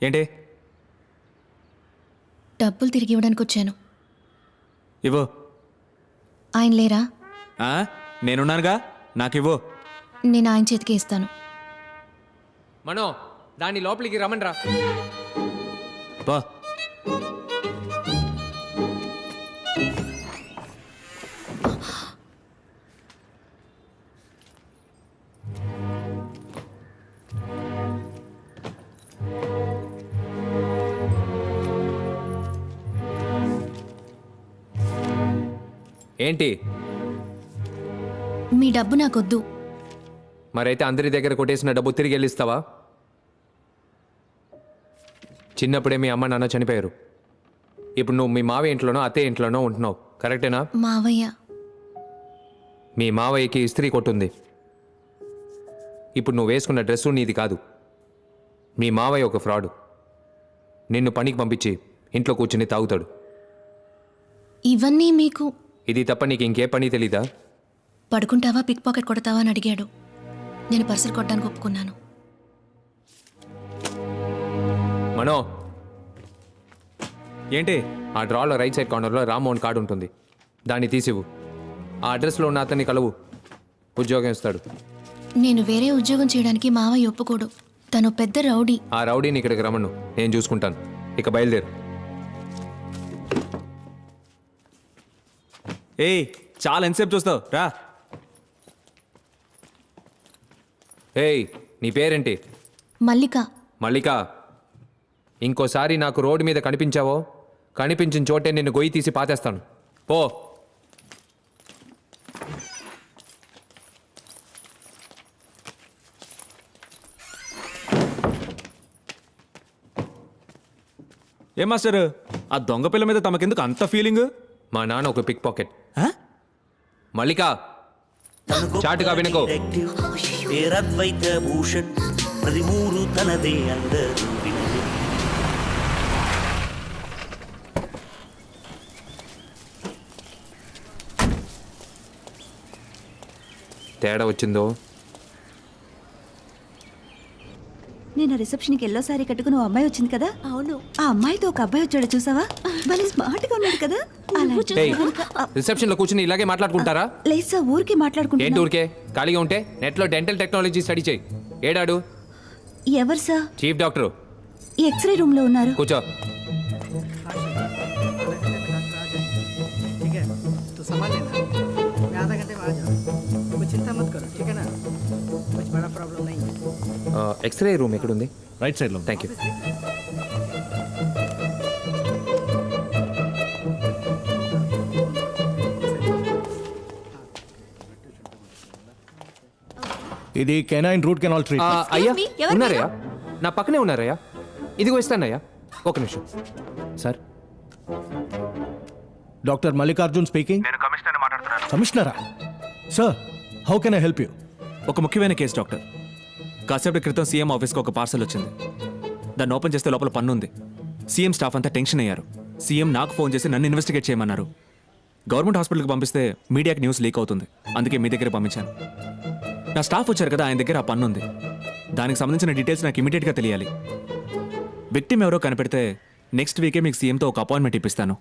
ఏంటి? డబ్బులు తిరిగి ఇవ్వడానికి వచ్చాను. ఇవ్వు. ఆయన లేరా? నేనున్నానుగా, నాకివ్వు. నేను ఆయన చేతికి ఇస్తాను. మనో, దాన్ని లోపలికి రమ్మనరా. పో. ఏంటి? మీ డబ్బు నాకొద్దు. మరైతే అందరి దగ్గర కొట్టేసిన డబ్బు తిరిగి వెళ్ళిస్తావా? చిన్నప్పుడే మీ అమ్మ నాన్న చనిపోయారు. ఇప్పుడు నువ్వు మీ మావయ్య ఇంట్లోనో అత్తయ్య ఇంట్లోనో ఉంటున్నావు, కరెక్టేనా? మావయ్య. మీ మావయ్యకి ఇస్త్రీ కొట్టుంది. ఇప్పుడు నువ్వు వేసుకున్న డ్రెస్సు నీది కాదు. మీ మావయ్య ఒక ఫ్రాడు. నిన్ను పనికి పంపించి ఇంట్లో కూర్చుని తాగుతాడు. ఇవన్నీ మీకు? ఇది తప్ప నీకు ఇంకే పని తెలీదా? పడుకుంటావా, పిక్ పాకెట్ కొడతావా అని అడిగాడు. నేను పర్సులు కొట్టడానికి ఒప్పుకున్నాను. మనో, ఏంటి? ఆ డ్రాలో రైట్ సైడ్ కార్నర్లో రామ్మోహన్ కార్డు ఉంటుంది, దాన్ని తీసివు. ఆ అడ్రస్లో ఉన్న అతన్ని కలవు, ఉద్యోగం ఇస్తాడు. నేను వేరే ఉద్యోగం చేయడానికి మావయ్య ఒప్పుకోడు. తను పెద్ద రౌడీ. ఆ రౌడీని ఇక్కడికి రమ్మను, నేను చూసుకుంటాను. ఇక బయలుదేరు. ఏయ్, చాలా ఎంతసేపు చూస్తావు? రా. ఏయ్, నీ పేరేంటి? మల్లిక. మల్లిక, ఇంకోసారి నాకు రోడ్డు మీద కనిపించావో, కనిపించిన చోటే నిన్ను గొయ్యి తీసి పాతేస్తాను. పో. ఏ మాస్టర్, ఆ దొంగ పిల్ల మీద తమకెందుకు అంత ఫీలింగ్? మా నాన్న ఒక పిక్ పాకెట్. మల్లిక, చాటుగా వినుకో. పేరద్వైత భూషణ్ ప్రతిమూరు తనదే అందరూ వినదే. తేడా వచ్చిందో? నేను రిసెప్షన్కి ఎల్లో సారీ కట్టుకుని ఓ అమ్మాయి వచ్చింది కదా. అవును, ఆ అమ్మాయితో ఒక అబ్బాయి వచ్చాడు, చూసావా? భలే స్మార్ట్ గా ఉన్నాడు కదా. రిసెప్షన్ లో కూర్చుని ఇలాగే మాట్లాడుకుంటారా? లేదు సార్, ఊరికే ఏంటి మాట్లాడుకుంటున్నా. ఊరికే? ఖాళీగా ఉంటే నెట్లో డెంటల్ టెక్నాలజీ స్టడీ చేయి. ఏడాడు? ఎవరు సార్? Chief doctor. ఈ ఎక్స్రే రూమ్ లో ఉన్నారు. కూర్చో. ठीक है, तो संभाल लेना। मैं आधा घंटे में आ जाऊँ, कोई चिंता मत करो, ठीक है ना? कुछ बड़ा प्रॉब्लम नहीं है। ఎక్స్రే రూమ్ ఎక్కడుంది? రైట్ సైడ్ లో. Thank you. ఇది కెనైన్ రూట్ కెనాల్ ట్రీట్మెంట్. అయ్యా me, ఎవరు ఉన్నారయ్యా, నా పక్కనే ఉన్నారయ్యా. ఇదిగో ఇస్తానయ్యా, ఒక నిమిషం. Sir, doctor Mallikarjun speaking. నేను కమిషనర్ మాట్లాడుతున్నాను. కమిషనరా? Sir, how can I help you? ఒక ముఖ్యమైన కేసు డాక్టర్. కాసేపటి క్రితం సీఎం ఆఫీస్కి ఒక పార్సల్ వచ్చింది. దాన్ని ఓపెన్ చేస్తే లోపల పన్ను ఉంది. సీఎం స్టాఫ్ అంతా టెన్షన్ అయ్యారు. సీఎం నాకు ఫోన్ చేసి నన్ను ఇన్వెస్టిగేట్ చేయమన్నారు. గవర్నమెంట్ హాస్పిటల్కి పంపిస్తే మీడియాకి న్యూస్ లీక్ అవుతుంది, అందుకే మీ దగ్గర పంపించాను. నా స్టాఫ్ వచ్చారు కదా, ఆయన దగ్గర ఆ పన్ను ఉంది. దానికి సంబంధించిన డీటెయిల్స్ నాకు ఇమీడియట్గా తెలియాలి. విక్టిమ్ ఎవరో కనిపెడితే నెక్స్ట్ వీకే మీకు సీఎంతో ఒక అపాయింట్మెంట్ ఇప్పిస్తాను.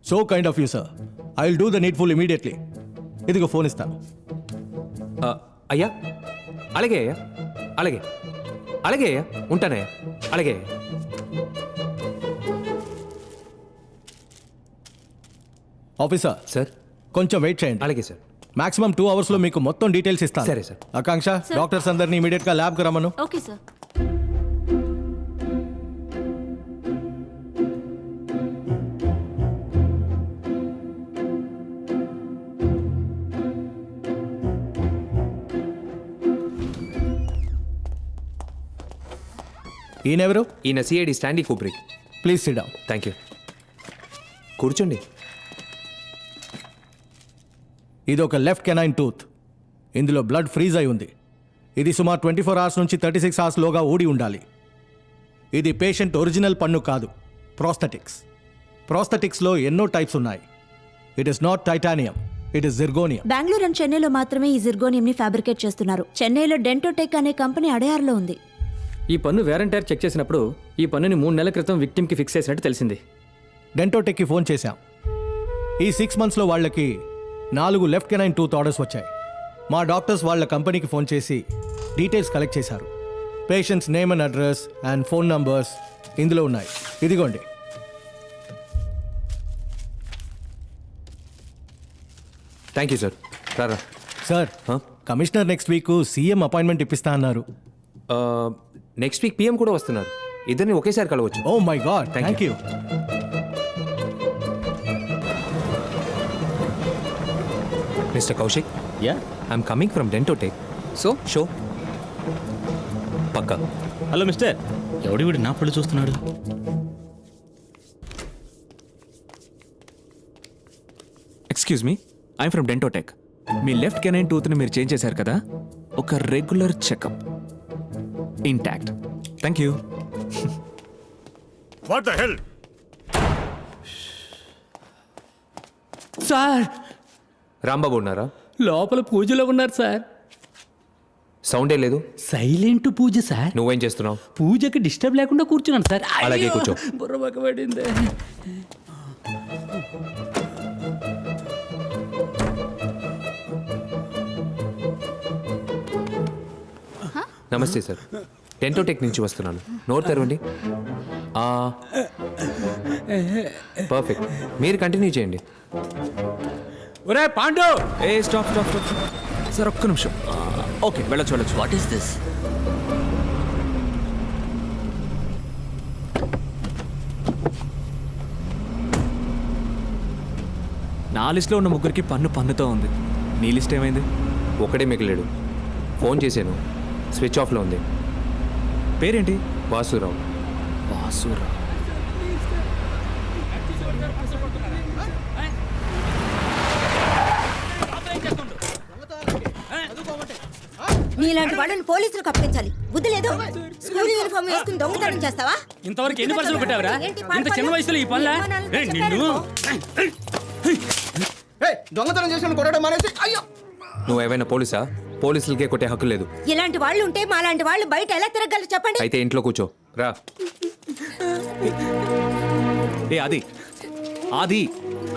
So kind of you sir. I will do the needful immediately. ఇదిగో ఫోన్ ఇస్తాను. అయ్యా, అలాగే అయ్యా, అలాగే అలాగే అయ్యా, ఉంటానయ్యా, అలాగే. Officer sir. కొంచెం వెయిట్ చేయండి. అలాగే సార్. మాక్సిమం 2 hours లో మీకు మొత్తం డీటెయిల్స్ ఇస్తాను. సరే సార్. ఆకాంక్ష, డాక్టర్స్ అందరినీ ఇమీడియట్ గా ల్యాబ్ కి రమ్మను. Okay sir. ఈయనెవరు? ఈయన CID Stanley Kubrick. Please sit down. Thank you. కూర్చోండి. ఇది ఒక లెఫ్ట్ కెనైన్ టూత్. ఇందులో బ్లడ్ ఫ్రీజ్ అయి ఉంది. ఇది సుమారు 24 hours నుంచి 36 hours లోగా ఊడి ఉండాలి. ఇది పేషెంట్ ఒరిజినల్ పన్ను కాదు, ప్రోస్థెటిక్స్. ప్రోస్థెటిక్స్లో ఎన్నో టైప్స్ ఉన్నాయి. It is not titanium, it is zirconium. Bengaluru and చెన్నైలో మాత్రమే ఈ జిర్గోనియం ని ఫ్యాబ్రికేట్ చేస్తున్నారు. చెన్నైలో డెంటోటెక్ అనే కంపెనీ అడయార్లో ఉంది. ఈ పన్ను వేరంటైర్ చెక్ చేసినప్పుడు ఈ పన్నుని 3 నెలల క్రితం విక్టిమ్కి ఫిక్స్ చేసినట్టు తెలిసింది. డెంటోటెక్కి ఫోన్ చేశాం. ఈ 6 మంత్స్లో వాళ్ళకి 4 లెఫ్ట్ కెనైన్ టూత్ ఆర్డర్స్ వచ్చాయి. మా డాక్టర్స్ వాళ్ళ కంపెనీకి ఫోన్ చేసి డీటెయిల్స్ కలెక్ట్ చేశారు. Patients name and address and phone numbers ఇందులో ఉన్నాయి. ఇదిగోండి. Thank you sir. రారా. Sir, commissioner next week CM appointment ఇప్పిస్తా అన్నారు. నెక్స్ట్ వీక్ పిఎం కూడా వస్తున్నారు. ఇద్దరిని ఒకేసారి కలవచ్చు. Oh my god, thank you. Mister Kaushik, yeah, I'm coming from Dentotech. So show పక్కా. హలో మిస్టర్, ఎవడి వీడు నా పళ్ళు చూస్తున్నాడు? Excuse me, I'm from Dentotech. మీ లెఫ్ట్ కెనైన్ టూత్ని మీరు చేంజ్ చేశారు కదా, ఒక regular checkup intact. Thank you. What the hell? Sir, Rambabu ఉన్నారా? లోపల పూజలో ఉన్నారు సార్. సౌండే లేదు. సైలెంట్ పూజ సార్. నువ్వేం చేస్తున్నావు? పూజకి డిస్టర్బ్ లేకుండా కూర్చున్నాను సార్. అలాగే కూర్చో. బుర్ర పక్కబడింది. నమస్తే సార్, డెంటోటెక్ నుంచి వస్తున్నాను. నోరు తెరవండి. పర్ఫెక్ట్, మీరు కంటిన్యూ చేయండి. ఒరే పాండు, ఏ స్టాప్ స్టాప్ స్టాప్. సార్ ఒక్క నిమిషం. ఓకే, వెళ్ళొచ్చు వెళ్ళొచ్చు. What is this? నా లిస్ట్లో ఉన్న ముగ్గురికి పన్నుతో ఉంది. నీ లిస్ట్ ఏమైంది? ఒకడే మిగిలాడు. ఫోన్ చేశాను, స్విచ్ ఆఫ్లో ఉంది. పేరేంటి? వాసురావు. వాసురా. నీలాంటి వాళ్ళని పోలీసులకు అప్పగించాలి. బుద్ధి లేదు. స్కూల్ యూనిఫామ్ వేసుకుని దొంగతనం చేస్తావా? ఇంతవరకు ఎన్ని పర్సులు పెట్టావరా? ఇంత చిన్న వయసులో ఈ పనులా? నిన్ను దొంగతనం చేసిన కొట్టడం మానేసి. అయ్యో, నువ్వు ఏమైనా పోలీసా? పోలీసులకే కొట్టే హక్కు లేదు. ఇలాంటి వాళ్ళు ఉంటే మాలాంటి వాళ్ళు బయట ఎలా తిరగలరు చెప్పండి. అయితే ఇంట్లో కూర్చో. రా. ఏ ఆది, ఆది,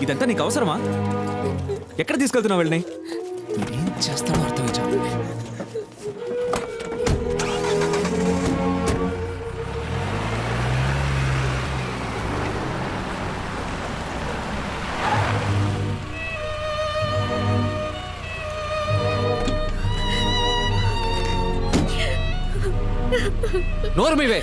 ఇదంతా నీకు అవసరమా? ఎక్కడ తీసుకెళ్తున్నావు వెళ్ళని? ఏం చేస్తాడో అర్థం కాదు. నోరు మీవే.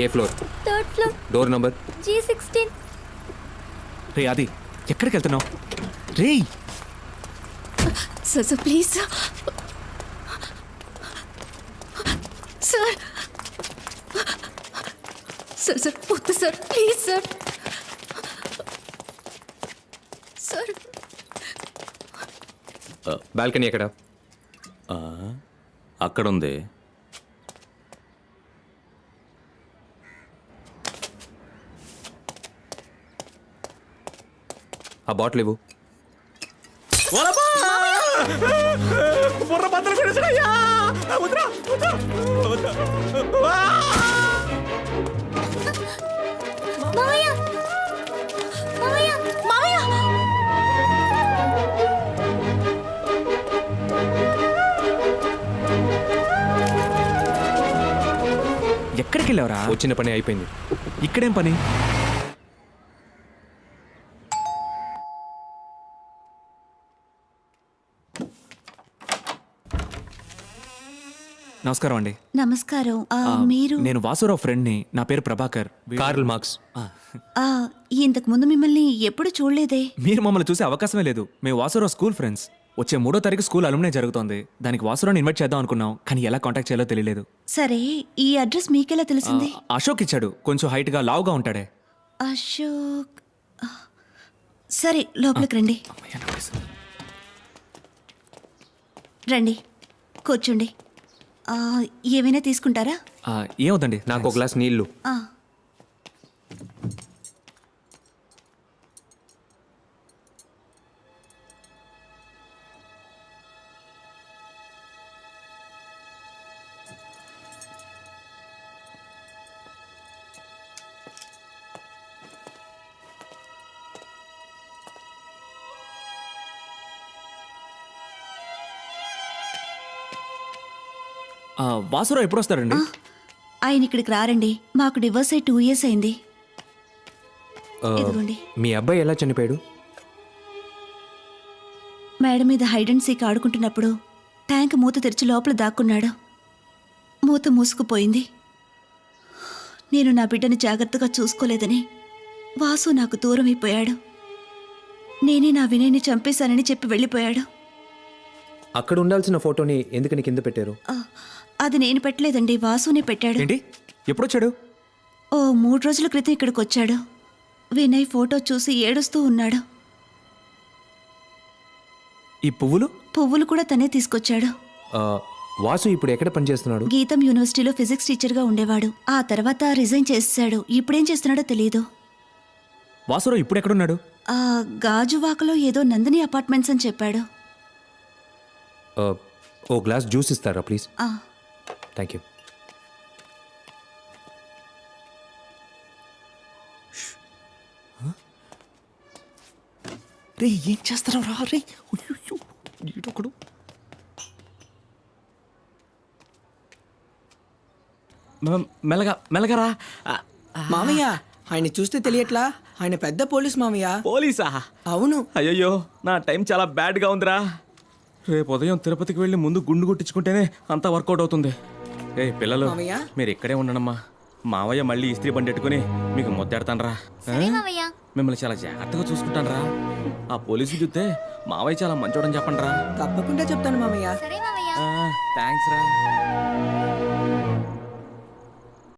ఏ floor? 3rd floor, door number? G16. రే ఆది, ఎక్కడికి వెళ్తున్నావు? రే sir sir please sir. Sir sir sir వద్దు sir, please sir. Sir balcony ఎక్కడ? అక్కడ ఉంది. ఆ బాటిల్ ఇవ్వు. బుర్ర బద్దలు కొట్టేసాడయ్యా. వద్దురా, వద్దు. మావయ్య, మావయ్య, మావయ్య. ఎక్కడికి వెళ్ళావురా? వచ్చిన పని అయిపోయింది. ఇక్కడేం పని? నమస్కారం అండి. నమస్కారం. మీరు నేను వాసురావు ఫ్రెండ్ని. నా పేరు ప్రభాకర్. Karl Marx. ఇంతకు ముందు మిమ్మల్ని ఎప్పుడు చూడలేదే. మీరు మమ్మల్ని చూసే అవకాశమే లేదు. మేము వాసురావు స్కూల్ ఫ్రెండ్స్. వచ్చే 3వ తారీఖు స్కూల్ అలుమ్నే జరుగుతోంది. దానికి వాసురావుని ఇన్వైట్ చేద్దాం అనుకున్నాం, కానీ ఎలా కాంటాక్ట్ చేయాలో తెలియలేదు. సరే, ఈ అడ్రస్ మీకెలా తెలిసింది? అశోక్ ఇచ్చాడు. కొంచెం హైట్గా లావుగా ఉంటాడే. అశోక్. సరే, లోపలికి రండి. రండి, కూర్చోండి. ఏమైనా తీసుకుంటారా? ఏమవుతండి? నాకు ఒక గ్లాస్ నీళ్లు. వాసురావు ఎప్పుడు వస్తారండి? ఆయన ఇక్కడికి రారండి. మాకు డివోర్స్ అయి 2 years అయింది. ఇదిగోండి. మీ అబ్బాయి ఎలా చనిపోయాడు? మేడ మీద హైడ్ అండ్ సీక్ ఆడుకుంటున్నప్పుడు ట్యాంక్ మూత తెరిచి లోపల దాక్కున్నాడు. మూత మూసుకుపోయింది. నేను నా బిడ్డని జాగ్రత్తగా చూసుకోలేదని వాసు నాకు దూరం అయిపోయాడు. నేనే నా వినయ్ని చంపేశానని చెప్పి వెళ్ళిపోయాడు. అక్కడ ఉండాల్సిన ఫోటోని ఎందుకని కింద పెట్టారు? అది నేను పెట్టలేదండి, వాసునే పెట్టాడు. ఏంటి, ఎప్పుడు వచ్చాడు? ఓ 3 రోజుల క్రితం ఇక్కడికి వచ్చాడు. వినయ్ ఫోటో చూసి ఏడుస్తూ ఉన్నాడు. ఈ పువ్వులు? పువ్వులు కూడా తనే తీసుకొచ్చాడు. వాసు ఇప్పుడు ఎక్కడ పనిచేస్తున్నాడు? గీతం యూనివర్సిటీలో ఫిజిక్స్ టీచర్గా ఉండేవాడు. ఆ తర్వాత రిజైన్ చేసేశాడు. ఇప్పుడేం చేస్తున్నాడో తెలియదు. వాసురావు ఇప్పుడు ఎక్కడున్నాడు? ఆ గాజువాకలో ఏదో నందిని అపార్ట్మెంట్స్ అని చెప్పాడు. ఓ గ్లాస్ జ్యూస్ ఇస్తారా ప్లీజ్? Thank you. రే ఏం చేస్తారా రా రే. ఈడొకడు. మెల్లగరా. మామయ్య ఆయన చూస్తే తెలియట్లా, ఆయన పెద్ద పోలీస్ మామయ్య. పోలీసా? అవును. అయ్యయ్యో, నా టైం చాలా బ్యాడ్గా ఉందిరా. రేపు ఉదయం తిరుపతికి వెళ్ళి ముందు గుండు కొట్టించుకుంటేనే అంతా వర్కౌట్ అవుతుంది. ఏ పిల్లలు, మామయ్య? మీరు ఇక్కడే ఉండనమ్మా. మావయ్య మళ్ళీ ఇస్త్రీ బండి పెట్టుకుని మీకు ముద్దెడతానరా. మిమ్మల్ని చాలా జాగ్రత్తగా చూసుకుంటానరా. ఆ పోలీసులు చూస్తే మావయ్య చాలా మంచోడని చెప్పండి రా. తప్పకుండా చెప్తాను మామయ్య. థ్యాంక్స్ రా.